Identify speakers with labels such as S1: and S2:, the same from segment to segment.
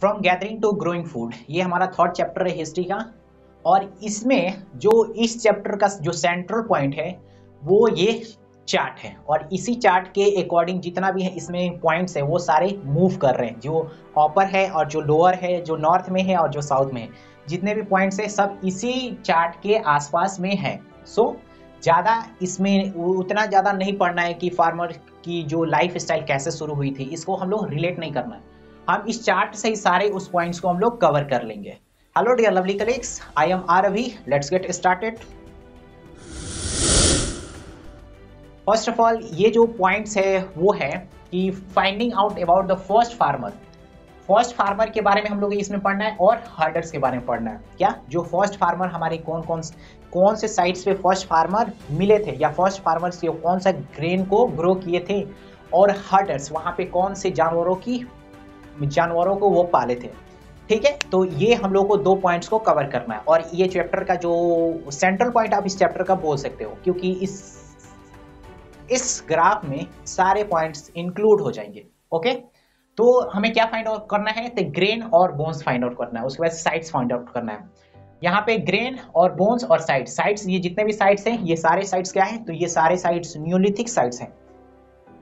S1: From gathering to growing food, ये हमारा third chapter है हिस्ट्री का। और इसमें जो इस चैप्टर का जो सेंट्रल पॉइंट है वो ये चार्ट है, और इसी चार्ट के अकॉर्डिंग जितना भी है इसमें पॉइंट्स है वो सारे मूव कर रहे हैं। जो अपर है और जो लोअर है, जो नॉर्थ में है और जो साउथ में है, जितने भी पॉइंट्स है सब इसी चार्ट के आसपास में है। सो ज़्यादा इसमें उतना ज़्यादा नहीं पढ़ना है कि फार्मर की जो लाइफ स्टाइल कैसे शुरू हुई थी, इसको हम लोग रिलेट नहीं करना है। हम इस चार्ट से ही सारे उस पॉइंट्स को हम लोग कवर कर लेंगे। Hello dear lovely colleagues, I am R Ravi, let's get started. First of all ये जो पॉइंट्स है वो है कि finding out about the first farmer. First farmer के बारे में हम लोग इसमें पढ़ना है और हर्डर्स के बारे में पढ़ना है। क्या जो फर्स्ट फार्मर हमारे कौन से साइट्स पे फर्स्ट फार्मर मिले थे, या फर्स्ट फार्मर्स कौन सा ग्रेन को ग्रो किए थे, और हर्डर्स वहाँ पे कौन से जानवरों को वो पाले थे। ठीक है, तो ये हम लोग को दो पॉइंट्स को कवर करना है, और ये चैप्टर का जो सेंट्रल पॉइंट आप इस चैप्टर का बोल सकते हो, क्योंकि इस ग्राफ में सारे पॉइंट्स इंक्लूड हो जाएंगे। ओके, तो हमें क्या फाइंड आउट करना है, तो ग्रेन और बोन्स फाइंड आउट करना है, उसके बाद साइट्स फाइंड आउट करना है। यहाँ पे ग्रेन और बोन्स और साइट्स, ये जितने भी साइट्स हैं ये सारे साइट्स क्या हैं, तो ये सारे साइट्स न्यूलिथिक साइट्स हैं,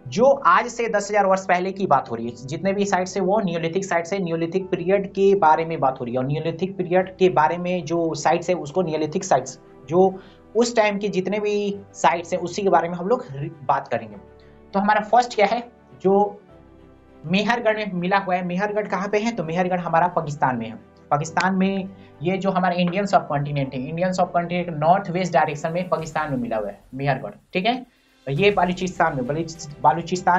S1: जो आज से 10,000 वर्ष पहले की बात हो रही है। जितने भी साइट्स है वो न्यूलिथिक साइट्स है, न्यूलिथिक पीरियड के बारे में बात हो रही है, और न्यूलिथिक पीरियड के बारे में जो साइट्स है उसको न्यूलिथिक साइट्स, जो उस टाइम के जितने भी साइट्स है उसी के बारे में हम लोग बात करेंगे। तो हमारा फर्स्ट क्या है, जो मेहरगढ़ में मिला हुआ है। मेहरगढ़ कहाँ पे है, तो मेहरगढ़ हमारा पाकिस्तान में है। पाकिस्तान में ये जो हमारा इंडियन सब कॉन्टिनेंट है, इंडियन सब कॉन्टिनेंट नॉर्थ वेस्ट डायरेक्शन में पाकिस्तान में मिला हुआ है मेहरगढ़। ठीक है, ये बालूचिस्तान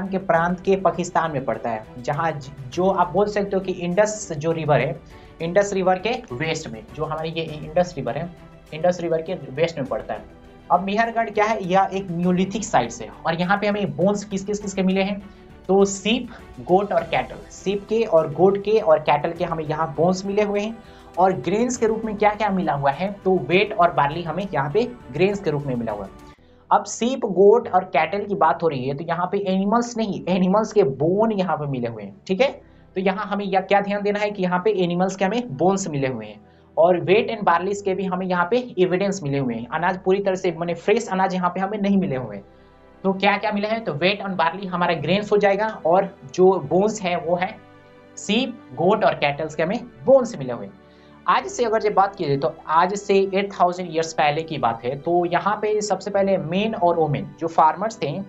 S1: के प्रांत के पाकिस्तान में पड़ता है, जहाँ जो आप बोल सकते हो कि इंडस जो रिवर है, इंडस रिवर के वेस्ट में, जो हमारी ये इंडस रिवर है, इंडस रिवर के वेस्ट में पड़ता है। अब मेहरगढ़ क्या है, यह एक न्यूलिथिक साइट है, और यहाँ पे हमें बोन्स किस के मिले हैं, तो सीप, गोट और कैटल, सीप के और गोट के और कैटल के हमें यहाँ बोन्स मिले हुए हैं। और ग्रेन्स के रूप में क्या क्या मिला हुआ है, तो वेट और बार्ली हमें यहाँ पे ग्रेन्स के रूप में मिला हुआ है। अब सीप, गोट और कैटल की बात हो रही है, तो यहाँ पे एनिमल्स नहीं, एनिमल्स के बोन यहाँ पे मिले हुए हैं। ठीक है, तो यहाँ हमें क्या ध्यान देना है कि यहाँ पे एनिमल्स के हमें बोन्स मिले हुए हैं, और वेट एंड बार्लीज के भी हमें यहाँ पे एविडेंस मिले हुए हैं। अनाज पूरी तरह से माने फ्रेश अनाज यहाँ पे हमें नहीं मिले हुए हैं। तो क्या क्या मिला है, तो वेट एंड बार्ली हमारा ग्रेन्स हो जाएगा, और जो बोन्स है वो है सीप, गोट और कैटल्स के हमें बोन्स मिले हुए हैं। आज से अगर ये बात की जाए तो आज से 8000 ईयर्स पहले की बात है। तो यहाँ पे सबसे पहले मेन और वोमेन जो फार्मर्स थे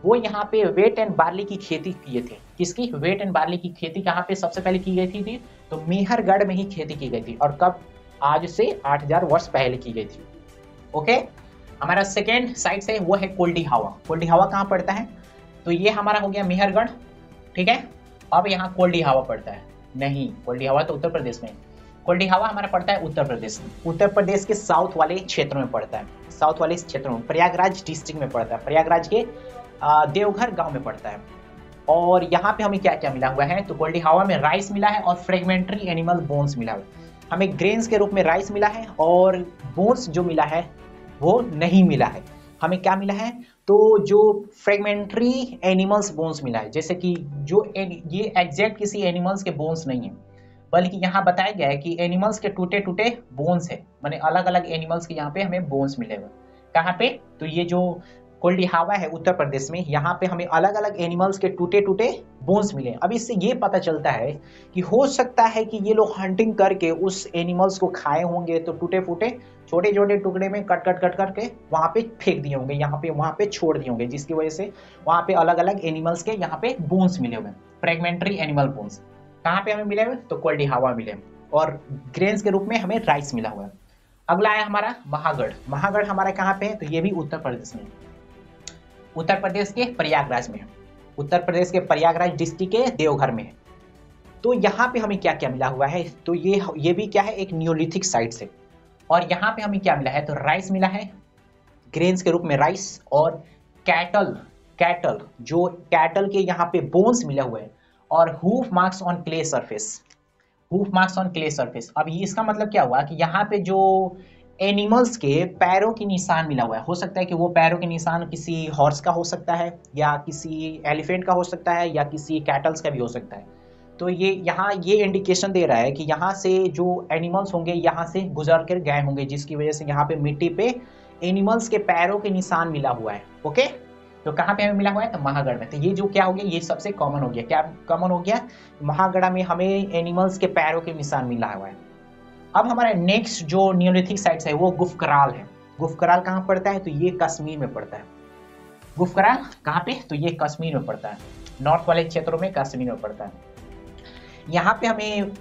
S1: वो यहाँ पे वेट एंड बार्ली की खेती किए थे। किसकी, वेट एंड बार्ली की खेती कहाँ पे सबसे पहले की गई थी, तो मेहरगढ़ में ही खेती की गई थी, और कब, आज से 8000 वर्ष पहले की गई थी। ओके, हमारा सेकेंड साइट से वो है कोल्डी हवा। कोल्डी हवा कहाँ पड़ता है, तो ये हमारा हो गया मेहरगढ़। ठीक है, अब यहाँ कोल्डी हवा पड़ता है, नहीं कोल्डी हवा तो उत्तर प्रदेश में, कोल्डी हवा हमारा पड़ता है उत्तर प्रदेश में। उत्तर प्रदेश के साउथ वाले क्षेत्रों में पड़ता है, साउथ वाले क्षेत्रों में, प्रयागराज डिस्ट्रिक्ट में पड़ता है, प्रयागराज के देवघर गांव में पड़ता है। और यहाँ पे हमें क्या क्या मिला हुआ है, तो कोल्डी हवा में राइस मिला है और फ्रेगमेंट्री एनिमल बोन्स मिला है। हमें ग्रेन्स के रूप में राइस मिला है, और बोन्स जो मिला है वो नहीं मिला है। हमें क्या मिला है, तो जो फ्रेगमेंट्री एनिमल्स बोन्स मिला है, जैसे कि जो ये एग्जैक्ट किसी एनिमल्स के बोन्स नहीं है, बल्कि यहाँ बताया गया है कि एनिमल्स के टूटे टूटे बोन्स है, माने अलग अलग एनिमल्स के यहाँ पे हमें बोन्स मिले हुए। कहाँ पे, तो ये जो कोल्डी हवा है उत्तर प्रदेश में, यहाँ पे हमें अलग अलग एनिमल्स के टूटे टूटे बोन्स मिले। अब इससे ये पता चलता है कि हो सकता है कि ये लोग हंटिंग करके उस एनिमल्स को खाए होंगे, तो टूटे फूटे छोटे छोटे टुकड़े में कट करके वहाँ पे फेंक दिए होंगे, यहाँ पे वहाँ पे छोड़ दिए होंगे, जिसकी वजह से वहाँ पे अलग अलग एनिमल्स के यहाँ पे बोन्स मिले हुए, फ्रेगमेंट्री एनिमल बोन्स। कहाँ पे हमें मिले हुए, तो कोल्डी हवा मिले, और ग्रेन्स के रूप में हमें राइस मिला हुआ है। अगला है हमारा महागढ़। महागढ़ हमारा कहाँ पे है, तो ये भी उत्तर प्रदेश में, उत्तर प्रदेश के प्रयागराज में है, उत्तर प्रदेश के प्रयागराज डिस्ट्रिक्ट के देवघर में है। तो यहाँ पे हमें क्या क्या मिला हुआ है, तो ये भी क्या है, एक न्यूलिथिक साइट से। और यहाँ पे हमें क्या मिला है, तो राइस मिला है, ग्रेन्स के रूप में राइस, और कैटल जो कैटल के यहाँ पे बोन्स मिले हुए हैं, और hoof marks on clay surface, hoof marks on clay surface. अब ये इसका मतलब क्या हुआ कि यहाँ पे जो एनिमल्स के पैरों की निशान मिला हुआ है, हो सकता है कि वो पैरों के निशान किसी हॉर्स का हो सकता है, या किसी एलिफेंट का हो सकता है, या किसी कैटल्स का भी हो सकता है। तो ये यहाँ ये इंडिकेशन दे रहा है कि यहाँ से जो एनिमल्स होंगे यहाँ से गुजर कर गए होंगे, जिसकी वजह से यहाँ पे मिट्टी पे एनिमल्स के पैरों के निशान मिला हुआ है। ओके, तो कहाँ पे हमें मिला हुआ है? तो महागढ़ में। तो ये जो क्या हो गया, ये सबसे कॉमन हो गया। क्या कॉमन हो गया? महागढ़ में हमें एनिमल्स के पैरों के निशान मिला हुआ है। अब हमारा नेक्स्ट जो नियोलिथिक साइट्स है वो गुफकराल है। गुफकराल कहाँ पड़ता है? तो ये कश्मीर में पड़ता है। गुफकराल कहाँ पे? तो ये कश्मीर में पड़ता है, नॉर्थ वाले क्षेत्रों में कश्मीर में पड़ता है। यहाँ पे हमें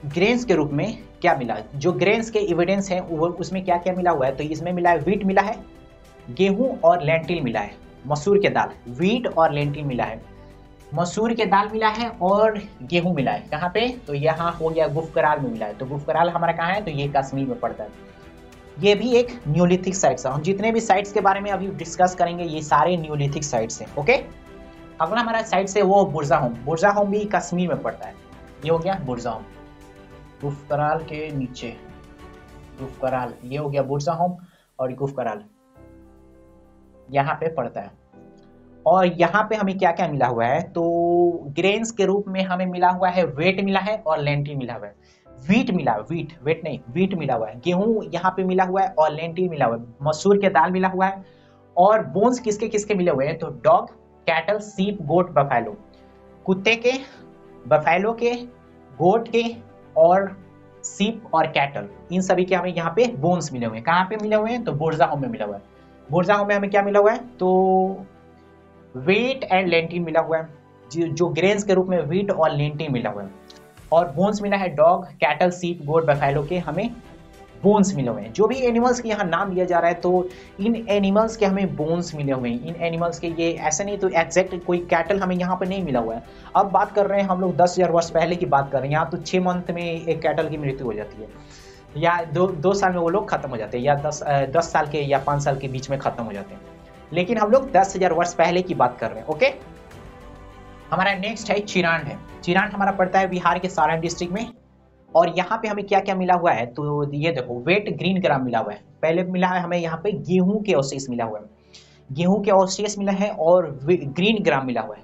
S1: ग्रेन्स के रूप में क्या मिला? जो ग्रेन्स के एविडेंस हैं वो उसमें क्या क्या मिला हुआ है? तो इसमें मिला है व्हीट मिला है, गेहूं और लेंटिल मिला है, मसूर के दाल, व्हीट और लेंटिल मिला है, मसूर के दाल मिला है और गेहूं मिला है। कहाँ पे? तो यहाँ हो गया गुफकराल में मिला है। तो गुफकराल हमारा कहाँ है? तो ये कश्मीर में पड़ता है। ये भी एक न्यूलिथिक साइट्स है। हम जितने भी साइट्स के बारे में अभी डिस्कस करेंगे ये सारे न्यूलिथिक साइट्स हैं। ओके, अगला हमारा साइट्स है वो बुरज़ाहोम। बुरज़ाहोम भी कश्मीर में पड़ता है। ये हो गया बुरज़ाहोम, गुफकराल के नीचे गुफकराल, ये हो गया बुरज़ाहोम और गुफकराल यहाँ पे पड़ता है। और यहाँ पे हमें क्या क्या मिला हुआ है? तो ग्रेन्स के रूप में हमें मिला हुआ है वेट मिला है और लेंटिल मिला हुआ है। व्हीट मिला है, वेट नहीं, व्हीट मिला हुआ है। गेहूं यहाँ पे मिला हुआ है और लेंटिल मिला हुआ है। मसूर के दाल मिला हुआ है। और बोन्स किसके किसके मिले हुए हैं? तो डॉग, कैटल, सीप, गोट, बफेलो। कुत्ते के, बफेलो के, गोट के और सीप और कैटल, इन सभी के हमें यहाँ पे बोन्स मिले हुए हैं। कहाँ पे मिले हुए हैं? तो बुरज़ाहोम में मिला हुआ है। बुरज़ाहोम में हमें क्या मिला हुआ है? तो व्हीट एंड लेंटिल मिला हुआ है, जो ग्रेन्स के रूप में व्हीट और लेंटिल मिला हुआ है। और बोन्स मिला है डॉग, कैटल, सीप, गोट, बफेलो के हमें बोन्स मिले हुए हैं। जो भी एनिमल्स के यहाँ नाम लिया जा रहा है तो इन एनिमल्स के हमें बोन्स मिले हुए हैं। इन एनिमल्स के ये ऐसा नहीं तो एग्जैक्ट कोई कैटल हमें यहाँ पर नहीं मिला हुआ है। अब बात कर रहे हैं हम लोग 10,000 वर्ष पहले की बात कर रहे हैं। यहाँ तो 6 मंथ में एक कैटल की मृत्यु हो जाती है, या दो साल में वो लोग खत्म हो जाते हैं, या 10 साल के या 5 साल के बीच में खत्म हो जाते हैं। लेकिन हम लोग 10,000 वर्ष पहले की बात कर रहे हैं। ओके, हमारा नेक्स्ट है चिरांड है। चिरांड हमारा पड़ता है बिहार के सारण डिस्ट्रिक्ट में। और यहाँ पे हमें क्या क्या मिला हुआ है? तो ये देखो, वेट ग्रीन ग्राम मिला हुआ है। पहले मिला है हमें यहाँ पे गेहूं के अवशेष मिला हुआ है, गेहूं के अवशेष मिला है और ग्रीन ग्राम मिला हुआ है।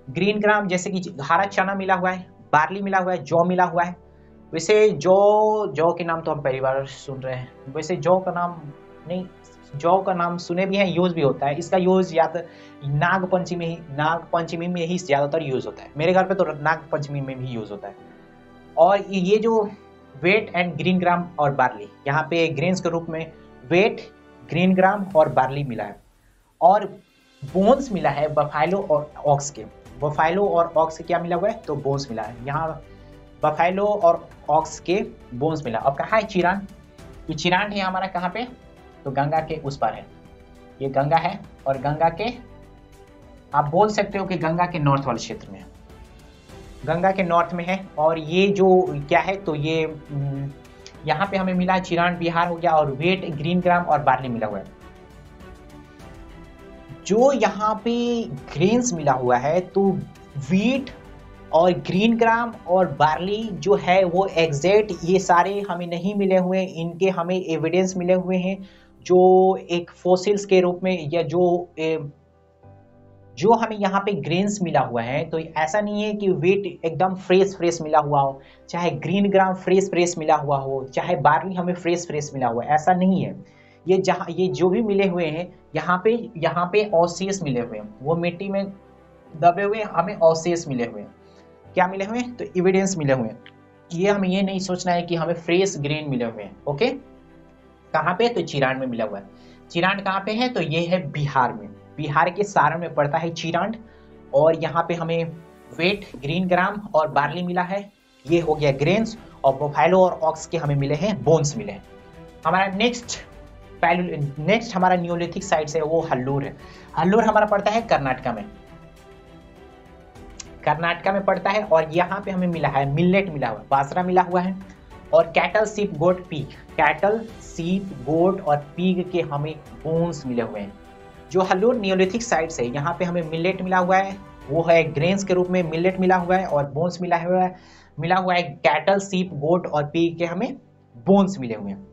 S1: ग्रीन ग्राम जैसे कि हरा चना मिला हुआ है, बार्ली मिला हुआ है, जौ मिला हुआ है। वैसे जौ के नाम तो हम पहली बार सुन रहे हैं। वैसे जौ का नाम नहीं, जौ का नाम सुने भी हैं, यूज भी होता है। इसका यूज या तो नाग पंचमी में ही ज्यादातर यूज होता है। मेरे घर पे तो नाग पंचमी में भी यूज होता है। और ये जो वेट एंड ग्रीन ग्राम और बार्ली, यहाँ पे ग्रेन्स के रूप में वेट, ग्रीन ग्राम और बार्ली मिला है। और बोन्स मिला है बफेलो और ऑक्स के। बफेलो और ऑक्स के क्या मिला हुआ है? तो बोन्स मिला है। यहाँ बफेलो और ऑक्स के बोन्स मिला। अब कहाँ है चिरांड? ये चिरांड है हमारा कहाँ पे? तो गंगा के उस पार है। ये गंगा है और गंगा के आप बोल सकते हो कि गंगा के नॉर्थ वाले क्षेत्र में है, गंगा के नॉर्थ में है। और ये जो क्या है? तो ये यहाँ पे हमें मिला है चिरांड बिहार हो गया। और वेट, ग्रीन ग्राम और बार्ली मिला हुआ है। जो यहाँ पे ग्रेन्स मिला हुआ है तो व्हीट और ग्रीन ग्राम और बार्ली जो है वो एग्जैक्ट ये सारे हमें नहीं मिले हुए हैं। इनके हमें एविडेंस मिले हुए हैं जो एक फॉसिल्स के रूप में, या जो हमें यहाँ पे ग्रेन्स मिला हुआ है। तो ऐसा नहीं है कि वेट एकदम फ्रेश मिला हुआ हो, चाहे ग्रीन ग्राम फ्रेश मिला हुआ हो, चाहे बार्ली हमें फ्रेश मिला हुआ है, ऐसा नहीं है। ये जो भी मिले हुए हैं यहाँ पे अवशेष मिले हुए हैं, वो मिट्टी में दबे हुए हमें अवशेष मिले हुए हैं। क्या मिले हुए हैं? तो एविडेंस मिले हुए हैं। ये हमें ये नहीं सोचना है कि हमें फ्रेश ग्रेन मिले हुए हैं। ओके, कहाँ पे? तो चिरांड में मिला हुआ है। चिरांड कहाँ पे है? तो ये है बिहार में, बिहार के सारण में पड़ता है चिरांड। और यहाँ पे हमें वेट, ग्रीन ग्राम और बार्ली मिला है। ये हो गया ग्रेन्स। और बफेलो और ऑक्स के हमें मिले हैं बोन्स मिले हैं। हमारा नेक्स्ट हमारा न्यूलिथिक साइट्स है वो हल्लूर है। हल्लूर हमारा पड़ता है कर्नाटका में, कर्नाटका में पड़ता है। और यहाँ पे हमें मिला है मिलेट मिला हुआ है, बाजरा मिला हुआ है। और कैटल, सीप, गोट, पीग, कैटल, सीप, गोट और पीग के हमें बोन्स मिले हुए हैं। जो हल्लूर नियोलिथिक साइट्स है यहाँ पे हमें मिलेट मिला हुआ है, वो है ग्रेन्स के रूप में मिलेट मिला हुआ है। और बोन्स मिला हुआ है कैटल, सीप, गोट और पीग के हमें बोन्स मिले हुए हैं।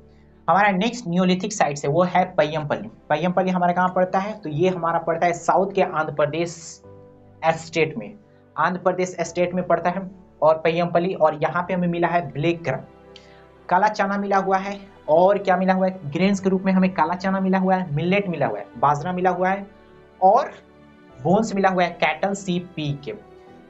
S1: हमारा नेक्स्ट नियोलिथिक साइट्स है वो है पय्यमपल्ली। पय्यमपल्ली हमारा कहाँ पड़ता है? तो ये हमारा पड़ता है साउथ के आंध्र प्रदेश स्टेट में, आंध्र प्रदेश स्टेट में पड़ता है। और पहियमपल्ली, और यहाँ पे हमें मिला है ब्लैक ग्राम, काला चना मिला हुआ है। और क्या मिला हुआ है, ग्रेन्स के रूप में हमें काला चना मिला हुआ है, मिलेट मिला हुआ है, बाजरा मिला हुआ है, और बोन्स मिला हुआ है कैटल, सीप, पीग के।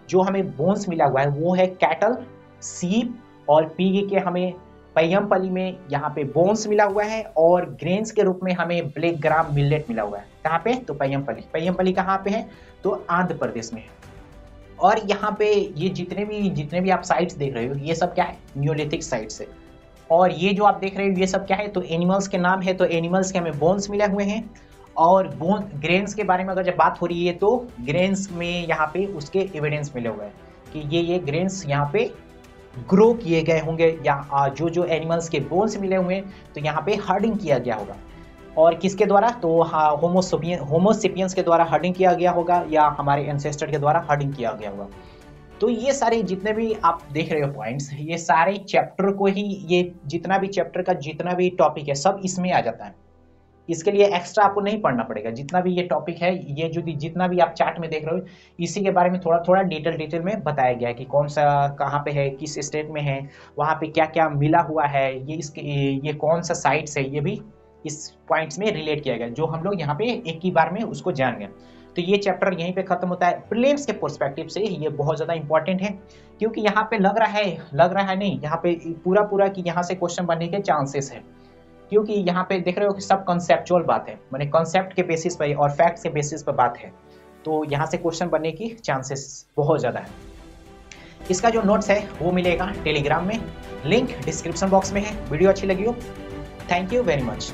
S1: जो हमें बोन्स मिला हुआ है वो है कैटल, सीप और पीग के। हमें पहियमपल्ली में यहाँ पे बोन्स मिला हुआ है, और ग्रेन्स के रूप में हमें ब्लैक ग्राम, मिलेट मिला हुआ है। कहाँ पे, तो पहियमपल्ली। पहियमपल्ली कहाँ पे है, तो आंध्र प्रदेश में है। और यहाँ पे ये जितने भी आप साइट्स देख रहे हो, ये सब क्या है, न्यूलिथिक साइट्स है। और ये जो आप देख रहे हो ये सब क्या है, तो एनिमल्स के नाम है। तो एनिमल्स के हमें बोन्स मिले हुए हैं। और ग्रेन्स के बारे में अगर जब बात हो रही है तो ग्रेन्स में यहाँ पे उसके एविडेंस मिले हुए हैं कि ये ग्रेन्स यहाँ पे ग्रो किए गए होंगे, या जो एनिमल्स के बोन्स मिले हुए हैं तो यहाँ पे हर्डिंग किया गया होगा। और किसके द्वारा, तो हाँ, होमोसेपियंस के द्वारा हर्डिंग किया गया होगा, या हमारे एंसेस्टर के द्वारा हर्डिंग किया गया होगा। तो ये सारे जितने भी आप देख रहे हो पॉइंट्स, ये सारे चैप्टर को ही, ये जितना भी चैप्टर का जितना भी टॉपिक है सब इसमें आ जाता है। इसके लिए एक्स्ट्रा आपको नहीं पढ़ना पड़ेगा। जितना भी ये टॉपिक है, ये जो जितना भी आप चार्ट में देख रहे हो, इसी के बारे में थोड़ा थोड़ा डिटेल में बताया गया है कि कौन सा कहाँ पे है, किस स्टेट में है, वहाँ पे क्या क्या मिला हुआ है, ये कौन सा साइट्स है, ये भी इस पॉइंट्स में रिलेट किया गया, जो हम लोग यहाँ पे एक ही बार में उसको जान गए। तो ये चैप्टर यहीं पे खत्म होता है। प्रीलिम्स के पर्सपेक्टिव से ये बहुत ज़्यादा इंपॉर्टेंट है, क्योंकि यहाँ पे लग रहा है नहीं, यहाँ पे पूरा कि यहाँ से क्वेश्चन बनने के चांसेस है। क्योंकि यहाँ पे देख रहे हो कि सब कॉन्सेप्चुअल बात है, माने कॉन्सेप्ट के बेसिस पर और फैक्ट्स के बेसिस पर बात है। तो यहाँ से क्वेश्चन बनने की चांसेस बहुत ज़्यादा है। इसका जो नोट्स है वो मिलेगा टेलीग्राम में, लिंक डिस्क्रिप्शन बॉक्स में है। वीडियो अच्छी लगी हो, थैंक यू वेरी मच।